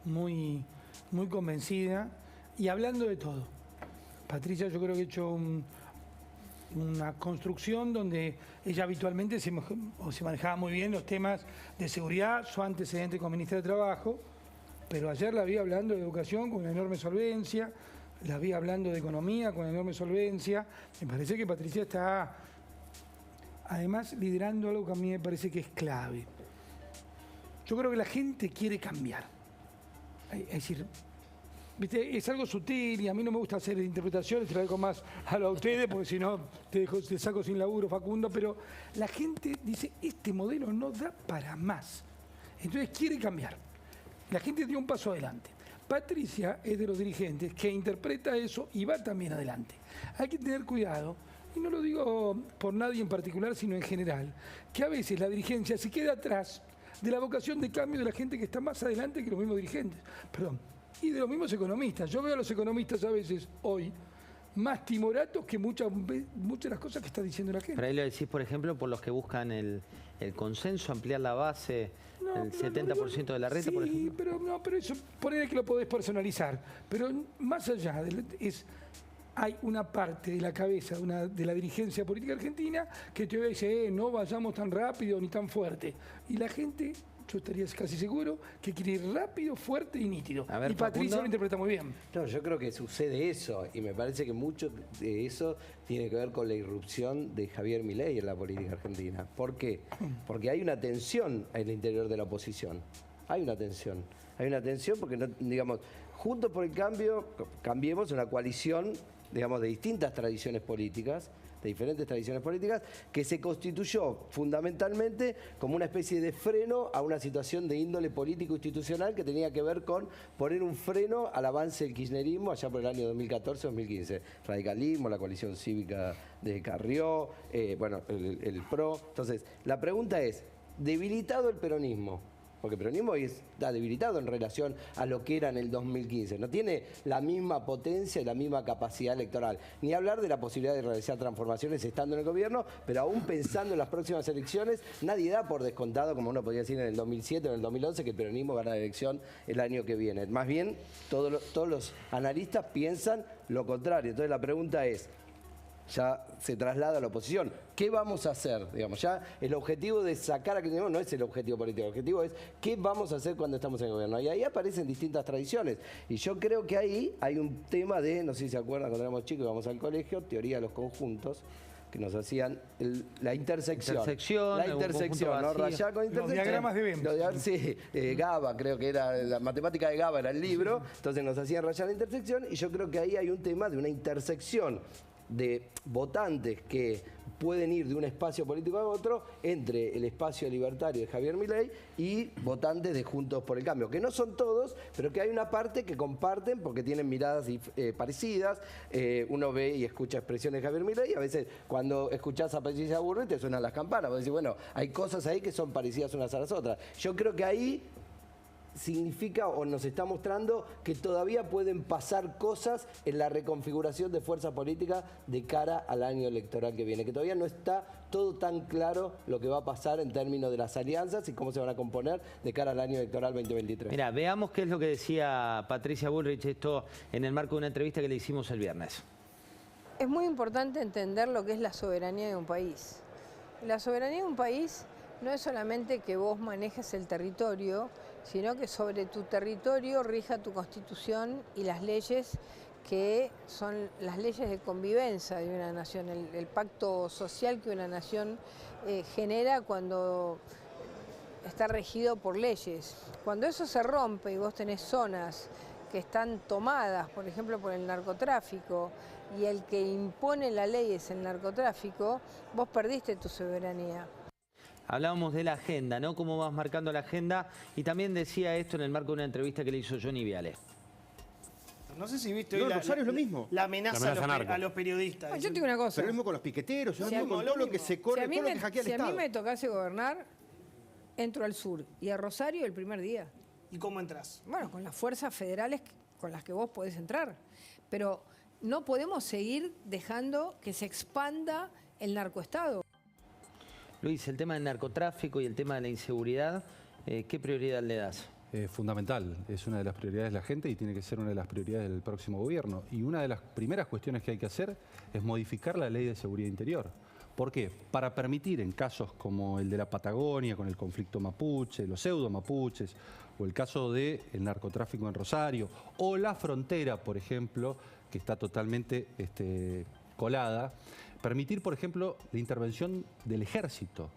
muy, muy convencida y hablando de todo. Patricia yo creo que ha hecho una construcción donde ella habitualmente se manejaba muy bien los temas de seguridad, su antecedente como ministra de Trabajo, pero ayer la vi hablando de educación con una enorme solvencia, la vi hablando de economía con enorme solvencia. Me parece que Patricia está además liderando algo que a mí me parece que es clave. Yo creo que la gente quiere cambiar. Es decir, ¿viste? Es algo sutil y a mí no me gusta hacer interpretaciones, te lo dejo más a ustedes porque si no te saco sin laburo, Facundo, pero la gente dice, este modelo no da para más. Entonces quiere cambiar. La gente dio un paso adelante. Patricia es de los dirigentes que interpreta eso y va también adelante. Hay que tener cuidado, y no lo digo por nadie en particular, sino en general, que a veces la dirigencia se queda atrás de la vocación de cambio de la gente que está más adelante que los mismos dirigentes. Perdón. Y de los mismos economistas. Yo veo a los economistas a veces hoy más timoratos que muchas de las cosas que está diciendo la gente. Pero ahí lo decís, por ejemplo, por los que buscan el consenso, ampliar la base, el 70% de la reta, sí, por ejemplo. pero eso, poner que lo podés personalizar. Pero más allá, hay una parte de la cabeza de la dirigencia política argentina que te dice, no vayamos tan rápido ni tan fuerte. Y la gente, yo estaría casi seguro, que quiere ir rápido, fuerte y nítido. A ver, y Patricia lo interpreta muy bien. No, yo creo que sucede eso, y me parece que mucho de eso tiene que ver con la irrupción de Javier Milei en la política argentina. ¿Por qué? Porque hay una tensión en el interior de la oposición. Hay una tensión. Hay una tensión porque, no, digamos, Juntos por el Cambio, cambiemos una coalición, digamos, de distintas tradiciones políticas, de diferentes tradiciones políticas, que se constituyó fundamentalmente como una especie de freno a una situación de índole político-institucional que tenía que ver con poner un freno al avance del kirchnerismo allá por el año 2014-2015. Radicalismo, la coalición cívica de Carrió, bueno, el PRO. Entonces, la pregunta es, ¿debilitado el peronismo? Porque el peronismo está debilitado en relación a lo que era en el 2015. No tiene la misma potencia y la misma capacidad electoral. Ni hablar de la posibilidad de realizar transformaciones estando en el gobierno, pero aún pensando en las próximas elecciones, nadie da por descontado, como uno podría decir en el 2007 o en el 2011, que el peronismo gana la elección el año que viene. Más bien, todos los analistas piensan lo contrario. Entonces la pregunta es, ya se traslada a la oposición. ¿Qué vamos a hacer? Digamos, ya el objetivo de sacar a Kirchner no es el objetivo político, el objetivo es qué vamos a hacer cuando estamos en el gobierno. Y ahí aparecen distintas tradiciones. Y yo creo que ahí hay un tema de, no sé si se acuerdan cuando éramos chicos y íbamos al colegio, teoría de los conjuntos, que nos hacían la intersección. La intersección, ¿no? Rayar con intersección. Los diagramas de Venn. Sí, GABA, creo que era, la matemática de GABA era el libro, entonces nos hacían rayar la intersección y yo creo que ahí hay un tema de una intersección de votantes que pueden ir de un espacio político a otro entre el espacio libertario de Javier Milei y votantes de Juntos por el Cambio, que no son todos, pero que hay una parte que comparten porque tienen miradas parecidas. Uno ve y escucha expresiones de Javier Milei y a veces cuando escuchás a Patricia Bullrich te suenan las campanas, vos decís, bueno, hay cosas ahí que son parecidas unas a las otras. Yo creo que ahí significa o nos está mostrando que todavía pueden pasar cosas en la reconfiguración de fuerza política de cara al año electoral que viene, que todavía no está todo tan claro lo que va a pasar en términos de las alianzas y cómo se van a componer de cara al año electoral 2023. Mira, veamos qué es lo que decía Patricia Bullrich, esto en el marco de una entrevista que le hicimos el viernes. Es muy importante entender lo que es la soberanía de un país. La soberanía de un país no es solamente que vos manejes el territorio, sino que sobre tu territorio rija tu constitución y las leyes que son las leyes de convivencia de una nación, el pacto social que una nación genera cuando está regido por leyes. Cuando eso se rompe y vos tenés zonas que están tomadas, por ejemplo, por el narcotráfico, y el que impone la ley es el narcotráfico, vos perdiste tu soberanía. Hablábamos de la agenda, ¿no? Cómo vas marcando la agenda. Y también decía esto en el marco de una entrevista que le hizo Johnny Viale. No sé si viste No, hoy Rosario es lo mismo. la amenaza a los periodistas. Yo te digo una cosa. Pero lo mismo con los piqueteros, lo Si mismo con todo lo que se corre, todo lo que hackea el Si a Estado. mí me tocase gobernar, entro al sur y a Rosario el primer día. ¿Y cómo entras? Bueno, con las fuerzas federales con las que vos podés entrar. Pero no podemos seguir dejando que se expanda el narcoestado. Luis, el tema del narcotráfico y el tema de la inseguridad, ¿qué prioridad le das? fundamental, es una de las prioridades de la gente y tiene que ser una de las prioridades del próximo gobierno. Y una de las primeras cuestiones que hay que hacer es modificar la ley de seguridad interior. ¿Por qué? Para permitir en casos como el de la Patagonia, con el conflicto mapuche, los pseudo mapuches, o el caso del narcotráfico en Rosario, o la frontera, por ejemplo, que está totalmente colada, permitir, por ejemplo, la intervención del ejército.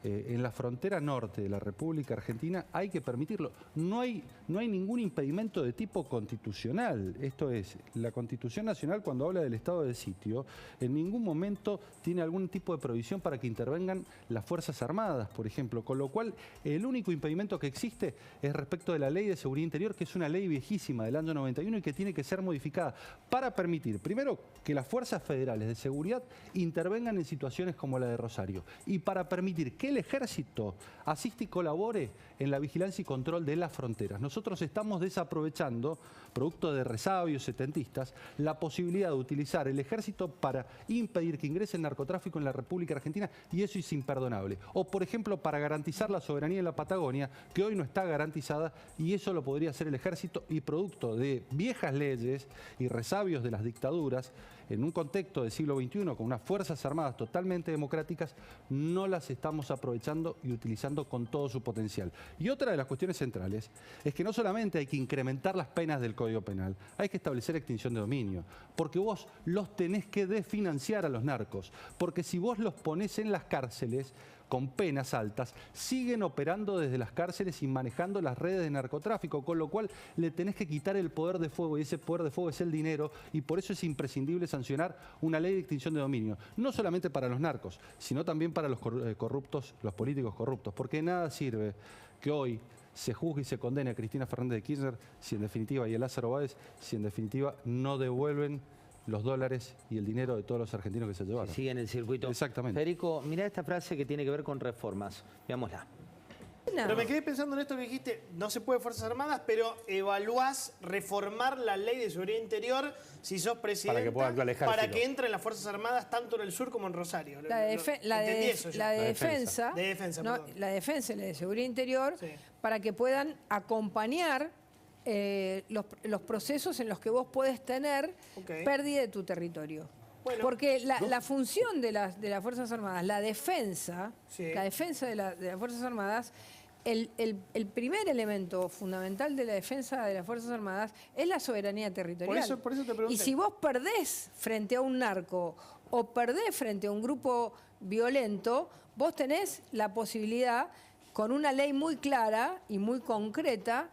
En la frontera norte de la República Argentina hay que permitirlo. No hay ningún impedimento de tipo constitucional. Esto es, la Constitución Nacional, cuando habla del estado de sitio, en ningún momento tiene algún tipo de provisión para que intervengan las Fuerzas Armadas, por ejemplo. Con lo cual, el único impedimento que existe es respecto de la Ley de Seguridad Interior, que es una ley viejísima del año 91 y que tiene que ser modificada para permitir, primero, que las fuerzas federales de seguridad intervengan en situaciones como la de Rosario y para permitir que el ejército asiste y colabore en la vigilancia y control de las fronteras. Nosotros estamos desaprovechando, producto de resabios setentistas, la posibilidad de utilizar el ejército para impedir que ingrese el narcotráfico en la República Argentina y eso es imperdonable. O, por ejemplo, para garantizar la soberanía en la Patagonia, que hoy no está garantizada y eso lo podría hacer el ejército y producto de viejas leyes y resabios de las dictaduras, en un contexto del siglo XXI con unas fuerzas armadas totalmente democráticas, no las estamos aprovechando y utilizando con todo su potencial. Y otra de las cuestiones centrales es que no solamente hay que incrementar las penas del Código Penal, hay que establecer extinción de dominio, porque vos los tenés que desfinanciar a los narcos, porque si vos los ponés en las cárceles con penas altas, siguen operando desde las cárceles y manejando las redes de narcotráfico, con lo cual le tenés que quitar el poder de fuego y ese poder de fuego es el dinero y por eso es imprescindible sancionar una ley de extinción de dominio, no solamente para los narcos, sino también para los corruptos, los políticos corruptos, porque nada sirve que hoy se juzgue y se condene a Cristina Fernández de Kirchner si en definitiva, y a Lázaro Báez, si en definitiva no devuelven los dólares y el dinero de todos los argentinos que se llevaron. Sigue en el circuito. Exactamente. Federico, mirá esta frase que tiene que ver con reformas. Veámosla. Pero me quedé pensando en esto que dijiste, no se puede Fuerzas Armadas, pero evaluás reformar la ley de seguridad interior si sos presidenta Para que pueda actuar el ejército. para que entren las Fuerzas Armadas tanto en el sur como en Rosario. La de defensa, ¿no? la defensa y la de seguridad interior, Sí. para que puedan acompañar los procesos en los que vos puedes tener pérdida de tu territorio. Bueno, porque la función de las Fuerzas Armadas, la defensa de las Fuerzas Armadas, el primer elemento fundamental de la defensa de las Fuerzas Armadas es la soberanía territorial. Por eso te pregunté. Y si vos perdés frente a un narco o perdés frente a un grupo violento, vos tenés la posibilidad, con una ley muy clara y muy concreta,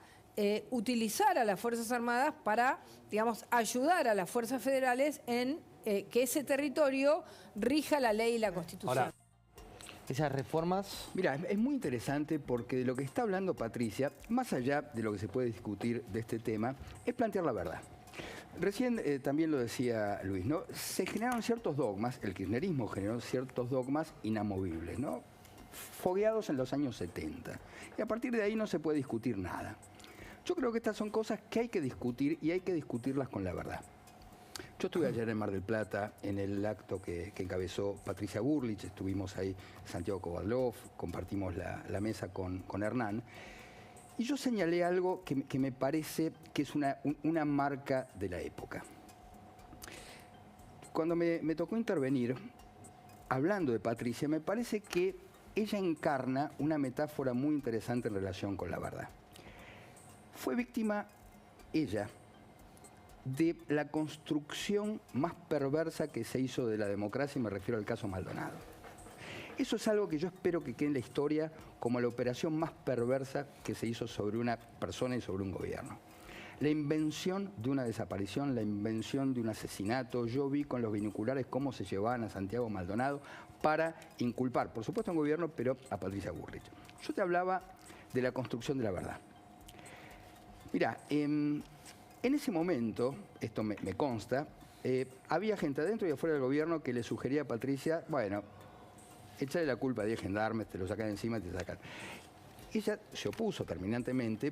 utilizar a las Fuerzas Armadas para, digamos, ayudar a las fuerzas federales en que ese territorio rija la ley y la Constitución. Ahora, Esas reformas... mira, es muy interesante porque de lo que está hablando Patricia, más allá de lo que se puede discutir de este tema, es plantear la verdad. Recién también lo decía Luis, ¿no? Se generaron ciertos dogmas, el kirchnerismo generó ciertos dogmas inamovibles, ¿no? Fogueados en los años 70. Y a partir de ahí no se puede discutir nada. Yo creo que estas son cosas que hay que discutir y hay que discutirlas con la verdad. Yo estuve ayer en Mar del Plata en el acto que encabezó Patricia Bullrich, estuvimos ahí Santiago Kovadlov, compartimos la mesa con Hernán, y yo señalé algo que me parece que es una marca de la época. Cuando me tocó intervenir, hablando de Patricia, me parece que ella encarna una metáfora muy interesante en relación con la verdad. Fue víctima, ella, de la construcción más perversa que se hizo de la democracia, y me refiero al caso Maldonado. Eso es algo que yo espero que quede en la historia como la operación más perversa que se hizo sobre una persona y sobre un gobierno. La invención de una desaparición, la invención de un asesinato. Yo vi con los binoculares cómo se llevaban a Santiago Maldonado para inculpar, por supuesto, a un gobierno, pero a Patricia Bullrich. Yo te hablaba de la construcción de la verdad. Mirá, en ese momento, esto me consta, había gente adentro y afuera del gobierno que le sugería a Patricia, bueno, échale la culpa a 10 gendarmes, te lo sacan encima y te sacan. Ella se opuso terminantemente,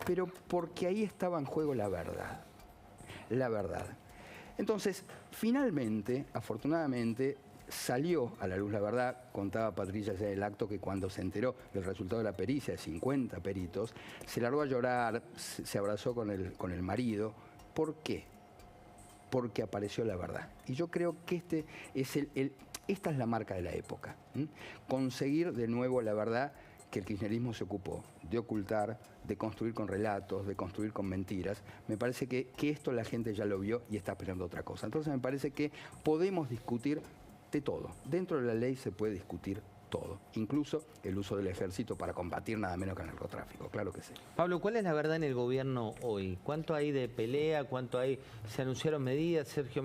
pero porque ahí estaba en juego la verdad. La verdad. Entonces, finalmente, afortunadamente, Salió a la luz la verdad, contaba Patricia ya en el acto, que cuando se enteró del resultado de la pericia de 50 peritos, se largó a llorar, se abrazó con el marido. ¿Por qué? Porque apareció la verdad. Y yo creo que esta es la marca de la época. Conseguir de nuevo la verdad que el kirchnerismo se ocupó de ocultar, de construir con relatos, de construir con mentiras. Me parece que esto la gente ya lo vio y está esperando otra cosa. Entonces me parece que podemos discutir de todo. Dentro de la ley se puede discutir todo, incluso el uso del ejército para combatir nada menos que el narcotráfico, claro que sí. Pablo, ¿cuál es la verdad en el gobierno hoy? ¿Cuánto hay de pelea? ¿Cuánto hay? ¿Se anunciaron medidas, Sergio?